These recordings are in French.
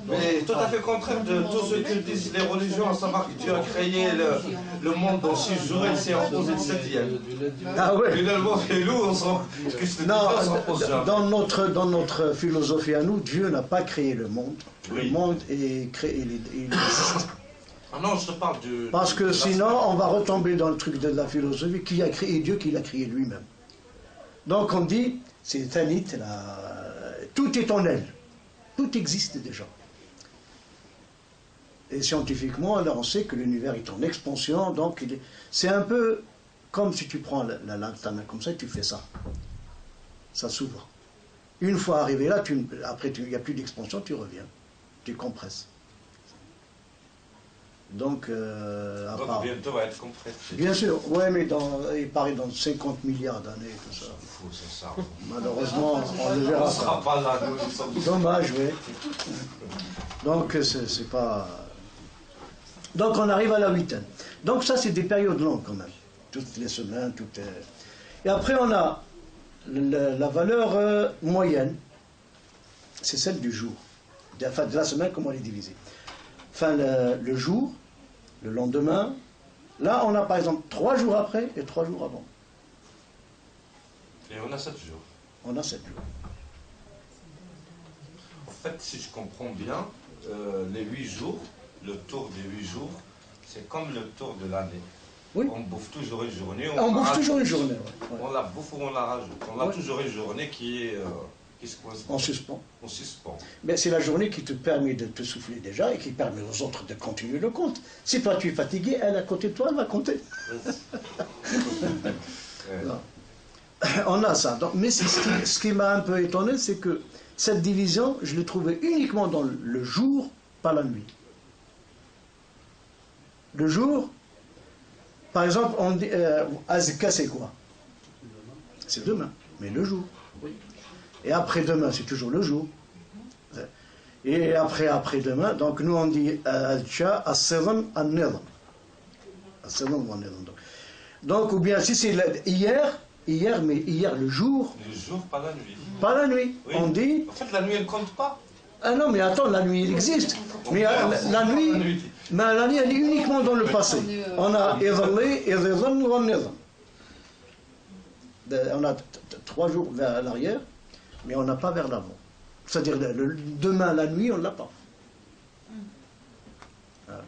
Mais tout à fait contraire de tout ce que disent les religions, à savoir que Dieu a créé le monde dans 6 jours et il s'est reposé le 7e. Ah ouais. Finalement, et nous, on s'en repose jamais. Dans notre philosophie à nous, Dieu n'a pas créé le monde. Oui. Le monde est créé, il existe. Ah non, je te parle de... Parce que sinon, on va retomber dans le truc de la philosophie, qui a créé Dieu, qui l'a créé lui-même. Donc on dit, c'est Tanit, tout est en elle. Tout existe déjà. Et scientifiquement, alors on sait que l'univers est en expansion, donc c'est un peu comme si tu prends ta main comme ça et tu fais ça. Ça s'ouvre. Une fois arrivé là, après il n'y a plus d'expansion, tu reviens. Tu compresses. Donc, Donc bientôt va être compressé. Bien sûr, ouais, mais il paraît dans 50 milliards d'années, tout ça. Ça. Malheureusement, on le verra. On ne sera pas là, nous. Dommage, oui. Donc, c'est pas... Donc, on arrive à la huitaine. Donc, ça, c'est des périodes longues, quand même. Toutes les semaines, Et après, on a la valeur moyenne. C'est celle du jour. Enfin, de la semaine, comment elle est divisée. Enfin, le jour, le lendemain. Là, on a, par exemple, 3 jours après et 3 jours avant. Et on a 7 jours. On a 7 jours. En fait, si je comprends bien, les 8 jours, le tour des 8 jours, c'est comme le tour de l'année. Oui. On bouffe toujours une journée. On bouffe toujours une journée. Ouais. On la bouffe ou on la rajoute. On a toujours une journée qui se coince. En suspens. En suspens. Mais c'est la journée qui te permet de te souffler déjà et qui permet aux autres de continuer le compte. Si toi tu es fatigué, elle à côté de toi, elle va compter. On a ça. Donc, mais ce qui m'a un peu étonné, c'est que cette division, je l'ai trouvée uniquement dans le jour, pas la nuit. Le jour, par exemple, on dit Azka, c'est quoi? C'est demain, mais le jour. Et après-demain, c'est toujours le jour. Et après-demain, donc nous on dit Al-Cha, As-Sedan, An-Nidam. As-Sedan ou An-Nidam. Donc, ou bien si c'est hier, mais hier le jour. Le jour, pas la nuit. Pas la nuit. Oui. On dit. En fait, la nuit, elle ne compte pas. Ah non, mais attends, la nuit, elle existe. Mais la nuit, elle est uniquement dans le passé. On a Idhalli, Idhidhan ou An-Nidam. On a 3 jours vers l'arrière, mais on n'a pas vers l'avant. C'est-à-dire, demain, la nuit, on ne l'a pas. Voilà.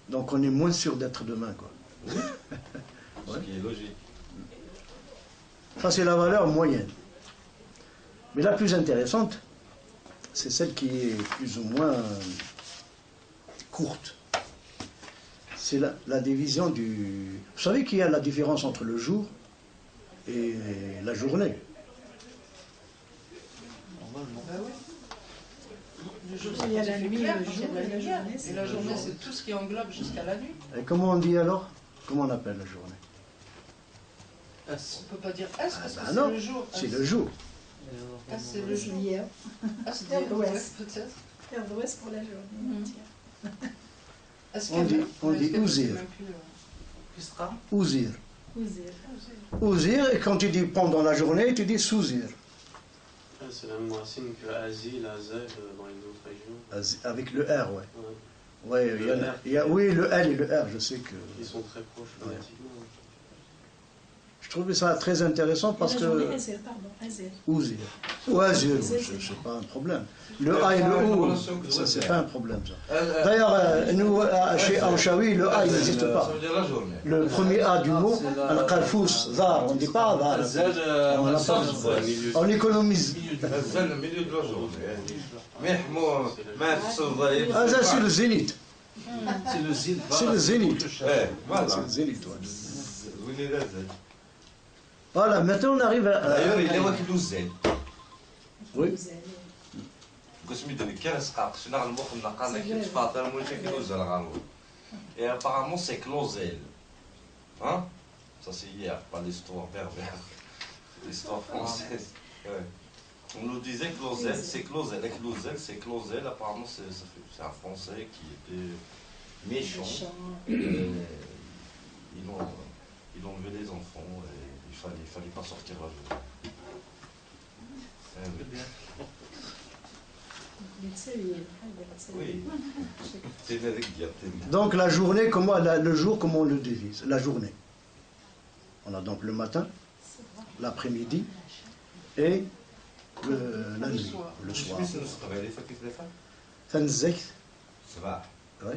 Donc, on est moins sûr d'être demain, quoi. Ce qui est logique. Ça, c'est la valeur moyenne. Mais la plus intéressante, c'est celle qui est plus ou moins courte. C'est la division du... Vous savez qu'il y a la différence entre le jour et la journée. Le jour, il y a la nuit, le jour, et la journée. Et la journée, c'est tout ce qui englobe jusqu'à la nuit. Et comment on dit alors? Comment on appelle la journée? On ne peut pas dire S parce que non, c'est le jour. c'est le jour. S, c'est le jour. Hier. S, c'est l'ouest, peut-être. Vers l'ouest pour la journée. On dit Ouzir. Ouzir. Ouzir, et quand tu dis pendant la journée, tu dis Souzir. C'est la même racine que Azil, Azel dans les autres régions. Avec le R, ouais. Ouais, oui, le L et le R, je sais que... Ils sont très proches phonétiquement. Je trouvais ça très intéressant parce que... Ouzir. Ou Azir, c'est pas un problème. Le A et le O, ça c'est pas un problème ça. D'ailleurs, nous, chez Anshawi, le A il n'existe pas. Ça veut dire la journée. Le premier A du mot, Al-Qarfous, Zar, on ne dit pas Zar. On économise. Le milieu de la journée. Ah, ça c'est le zénith. C'est le zénith. C'est le zénith. Voilà. C'est le zénith, ouais. Vous venez là, Voilà, maintenant on arrive à... D'ailleurs, il est où qui nous aide. Oui. Et apparemment c'est Clausel. Hein? Ça c'est hier, pas l'histoire berbère. L'histoire française. Ouais. On nous disait Clausel, c'est Clausel. Et Clausel, c'est Clausel. Apparemment c'est un Français qui était méchant. Ils ont enlevé les enfants et il fallait pas sortir la journée. Oui. C'est avec dire. Donc la journée, le jour, comment on le divise? La journée. On a donc le matin, l'après-midi et la nuit, le soir. ثنزيت صباح. oui,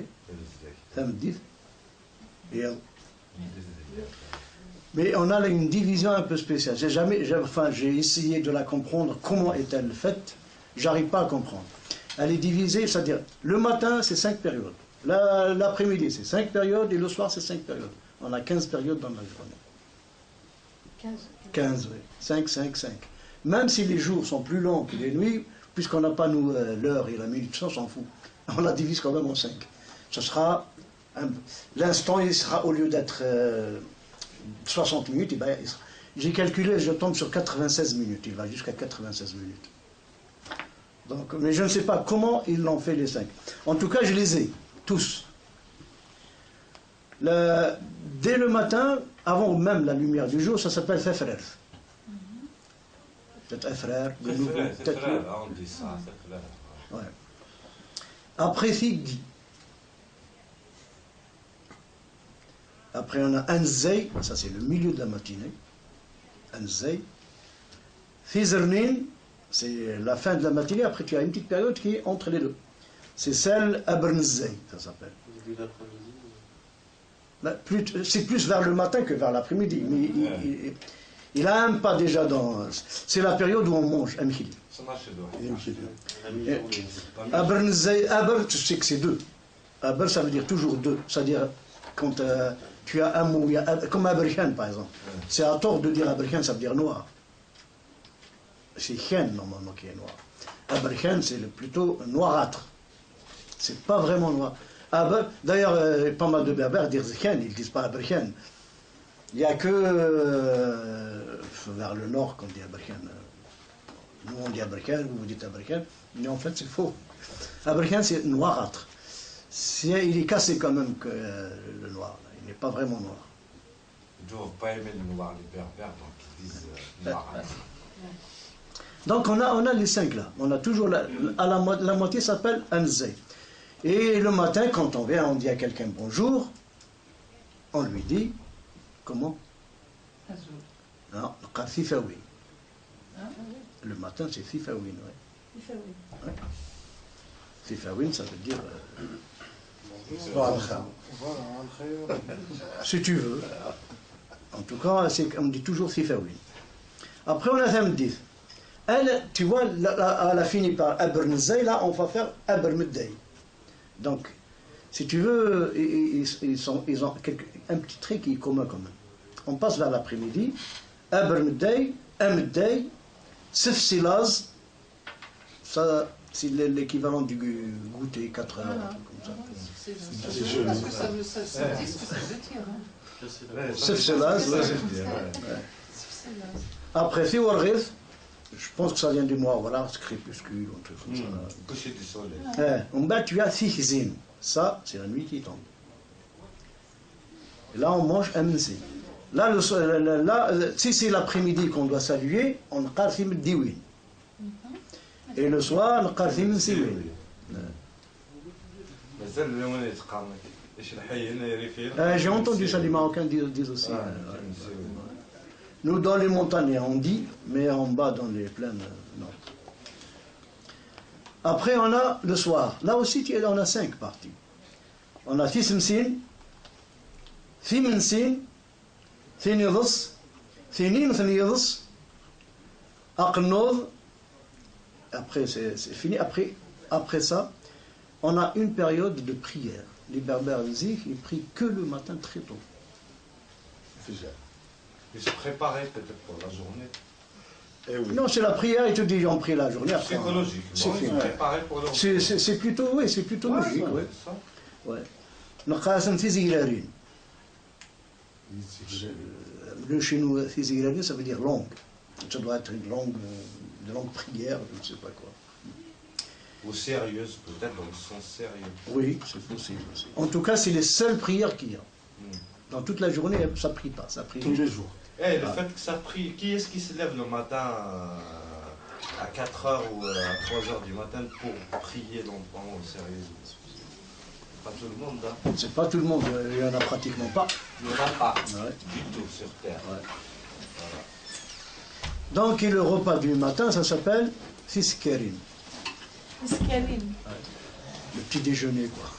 ثمديت. Mais on a là une division un peu spéciale. J'ai essayé de la comprendre. Comment est-elle faite? J'arrive pas à comprendre. Elle est divisée, c'est-à-dire le matin c'est 5 périodes, l'après-midi c'est 5 périodes et le soir c'est 5 périodes. On a 15 périodes dans la journée. 15, oui. 5, 5, 5. Même si les jours sont plus longs que les nuits, puisqu'on n'a pas nous l'heure et la minute, ça on s'en fout. On la divise quand même en 5. Ce sera l'instant, il sera, au lieu d'être 60 minutes, eh ben, j'ai calculé, je tombe sur 96 minutes. Il va jusqu'à 96 minutes. Donc, mais je ne sais pas comment ils l'ont fait les 5. En tout cas, je les ai, tous. Dès le matin, avant même la lumière du jour, ça s'appelle Fefrer. Peut-être frère, de nouveau. On dit ça, ouais. Après Figdi. Après, on a Anzei, ça c'est le milieu de la matinée. Anzei. Fizernin, c'est la fin de la matinée. Après, tu as une petite période qui est entre les deux. C'est celle Abernzei, ça s'appelle. Début d'après-midi. C'est plus vers le matin que vers l'après-midi. Mais il a un pas déjà dans. C'est la période où on mange, Amhili. Abernzei, Aber, tu sais que c'est deux. Aber, ça veut dire toujours deux. C'est-à-dire, quand tu as un mot, comme Aberkhan par exemple. C'est à tort de dire Aberkhan, ça veut dire noir. C'est Khen normalement qui est noir. Aberkhan, c'est plutôt noirâtre. C'est pas vraiment noir. D'ailleurs, pas mal de berbères disent Khen, ils ne disent pas Aberkhan. Il n'y a que vers le nord qu'on dit Aberkhan. Nous on dit Aberkhan, vous dites Aberkhan, mais en fait c'est faux. Aberkhan c'est noirâtre. Il est cassé quand même que le noir. Il n'est pas vraiment noir. Ils ne doivent pas aimer le noir, les berbères, donc ils disent noirâtre. Donc on a les 5 là. On a toujours la moitié s'appelle Anzei. Et le matin, quand on vient, on dit à quelqu'un bonjour, on lui dit comment? Non, Fifaoui. Le matin c'est Fifaoui, oui. Fifaoui, ça veut dire. Si tu veux. En tout cas, on dit toujours Fifaoui. Après, on a Thamdith. Elle, tu vois, elle a fini par Abernzei, là, on va faire Abermedei. Donc, si tu veux, ils ont un petit trait qui est commun quand même. On passe vers l'après-midi. Abermedei, Amedei, Sefsilaz, ça, c'est l'équivalent du goûter, 4 heures, comme ça. C'est joli. Parce que ça dit ce que ça veut dire. Sefsilaz, après, Fiwarrith, je pense que ça vient du mois, voilà, c'est crépuscule, un truc comme ça. Coucher du soleil. En bas, tu as Fihzin. Ça, c'est la nuit qui tombe. Et là, on mange Amnsi. Là, si c'est l'après-midi qu'on doit saluer, on qarthim diwin. Et le soir, on qarthim siwin. J'ai entendu ça, les Marocains disent aussi. Nous, dans les montagnes, on dit, mais en bas, dans les plaines, non. Après, on a le soir. Là aussi, on a 5 parties. On a Thismsin, Thimensin, Thinidus, Thinin, Thinidus, Aqnod. Après, c'est fini. Après ça, on a une période de prière. Les berbères disent ils prient que le matin très tôt. Ils se préparaient peut-être pour la journée. Non, c'est la prière, ils te disent on prie la journée. Après, psychologique. C'est Ils se préparaient pour leur journée. C'est plutôt, oui, c'est plutôt logique. Oui. Ouais. Le chez nous, Fizirarin, ça veut dire longue. Ça doit être une longue prière, je ne sais pas quoi. Ou sérieuse, peut-être, dans le sens sérieux. Oui, c'est possible aussi. En tout cas, c'est les seules prières qu'il y a. Dans toute la journée, ça ne prie pas. Ça prie tous les jours. Le fait que ça prie, qui est-ce qui se lève le matin à 4h ou à 3h du matin pour prier longtemps, sérieusement. Pas tout le monde, hein. C'est pas tout le monde, il n'y en a pratiquement pas. Il n'y en a pas Ouais. du tout sur Terre. Ouais. Donc, et le repas du matin, ça s'appelle fiskerin, Fiscaline. le petit déjeuner, quoi.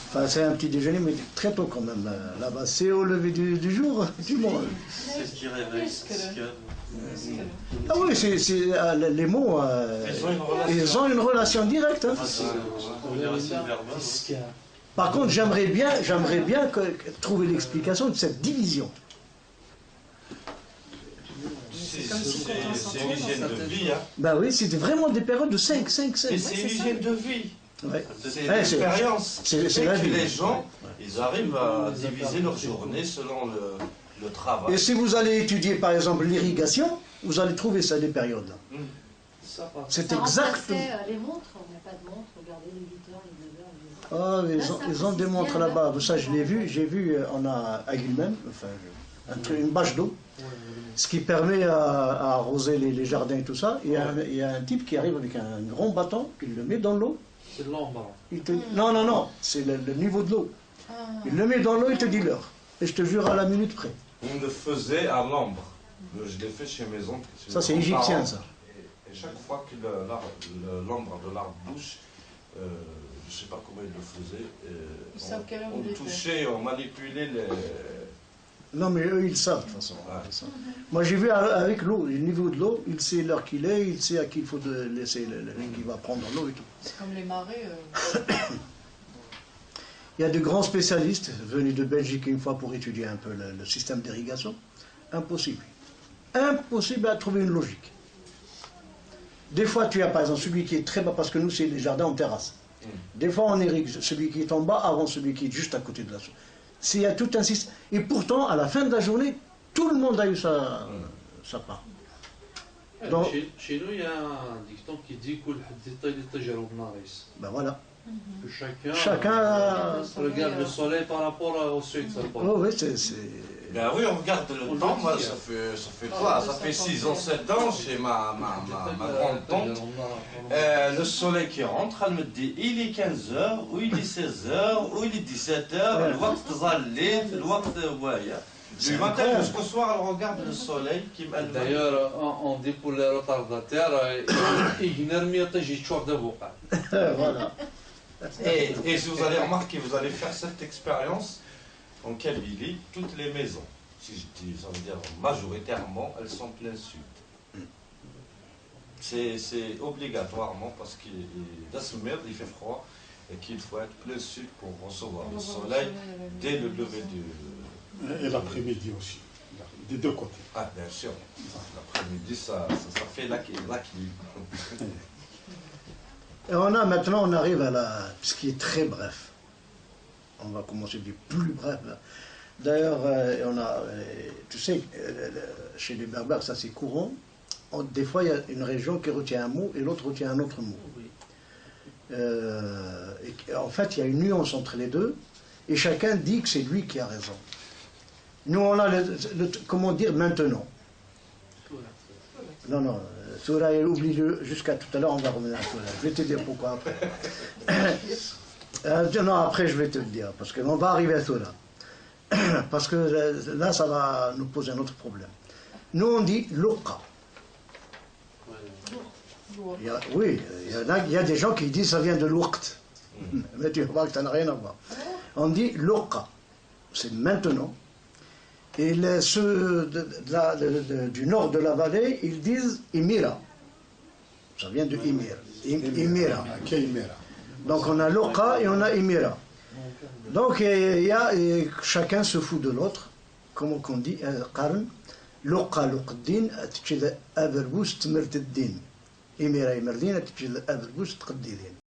Enfin, c'est un petit déjeuner, mais très tôt quand même. Là-bas, c'est au lever du jour, du monde. C'est ce qui réveille, c'est ce qui Ah oui, les mots, ils ont une relation directe. Hein. on dirait c'est une verbale. Par contre, j'aimerais bien trouver l'explication de cette division. C'est une hygiène de vie, hein. Ben oui, c'était vraiment des périodes de 5. Et c'est une hygiène de vie. Ouais. C'est Ouais, l'expérience. c'est la vie. Les gens, ils arrivent à diviser leur journée selon le travail. Et si vous allez étudier, par exemple, l'irrigation, vous allez trouver ça des périodes. Là. C'est Ça exact. remplaçait les montres, on n'a pas de montre, regardez les 8h, les 9h, les 10h. Ah, ils ont des montres là-bas. Ça, je l'ai vu. J'ai vu, on a à Guilhem, enfin, une bâche d'eau, ce qui permet à arroser les jardins et tout ça. Il y a un type qui arrive avec un grand bâton, il le met dans l'eau. C'est l'ombre. Non, c'est le niveau de l'eau. Il le met dans l'eau, il te dit l'heure. Et je te jure à la minute près. On le faisait à l'ambre. Je l'ai fait chez mes oncles. Ça, c'est égyptien, ça. Et chaque fois que l'ambre de l'arbre bouge, je ne sais pas comment ils le faisaient, on touchait, on manipulait les... Non, mais eux, ils savent, de toute façon. Ouais. Ils savent. Moi, j'ai vu avec l'eau, le niveau de l'eau, il sait l'heure qu'il est, il sait à qui il faut laisser, qui va prendre l'eau et tout. C'est comme les marées. Il y a de grands spécialistes venus de Belgique une fois pour étudier un peu le système d'irrigation. Impossible. Impossible à trouver une logique. Des fois, tu as par exemple celui qui est très bas, parce que nous, c'est les jardins en terrasse. Des fois, on irrigue celui qui est en bas avant celui qui est juste à côté de la source. Il y a tout un système. Et pourtant, à la fin de la journée, tout le monde a eu sa part. Donc, Chez nous, il y a un dicton qui dit ben voilà. que Chacun regarde le soleil par rapport au sud. Oh, oui, c'est... Ben oui, on regarde le temps, moi, ça fait quoi? Ça fait 6 ans, 7 ans, chez ma grande tante. Le soleil qui rentre, elle me dit, il est 15h, ou il est 16h, ou il est 17h, le waqt zallit, le waqt waya. Du matin jusqu'au soir, elle regarde le soleil qui m'allume. D'ailleurs, on dit pour les retardataires, Voilà. Et si vous allez remarquer, vous allez faire cette expérience en Kabylie, toutes les maisons, si je dis, ça veut dire majoritairement, elles sont plein sud. C'est obligatoirement parce qu'il fait froid et qu'il faut être plein sud pour recevoir le soleil dès le lever du... Et l'après-midi aussi, des deux côtés. Ah, bien sûr. L'après-midi, ça fait l'équilibre. Et maintenant, on arrive à ce qui est très bref. On va commencer du plus bref. D'ailleurs, tu sais, chez les Berbères, ça c'est courant. Des fois, il y a une région qui retient un mot et l'autre retient un autre mot. En fait, il y a une nuance entre les deux et chacun dit que c'est lui qui a raison. Nous, on a comment dire maintenant. Non, Soura, oublie jusqu'à tout à l'heure, on va revenir à Soura. Je vais te dire pourquoi après. Non, après, je vais te le dire, parce qu'on va arriver à Soura. Parce que là, ça va nous poser un autre problème. Nous, on dit Luqa. Oui, il y a des gens qui disent ça vient de l'Uqt. Mais tu vois que ça n'a rien à voir. On dit Luqa. C'est maintenant. Et ceux du nord de la vallée, ils disent Imira. Ça vient de Imir. Imira. Donc on a Luqa et on a Imira. Donc chacun se fout de l'autre. Comme on dit, Qarn, Luqa Luqdin, Atchid Aberbous Tmerteddin. Imira Imerdin, Atchid Aberbous Tqaddidin.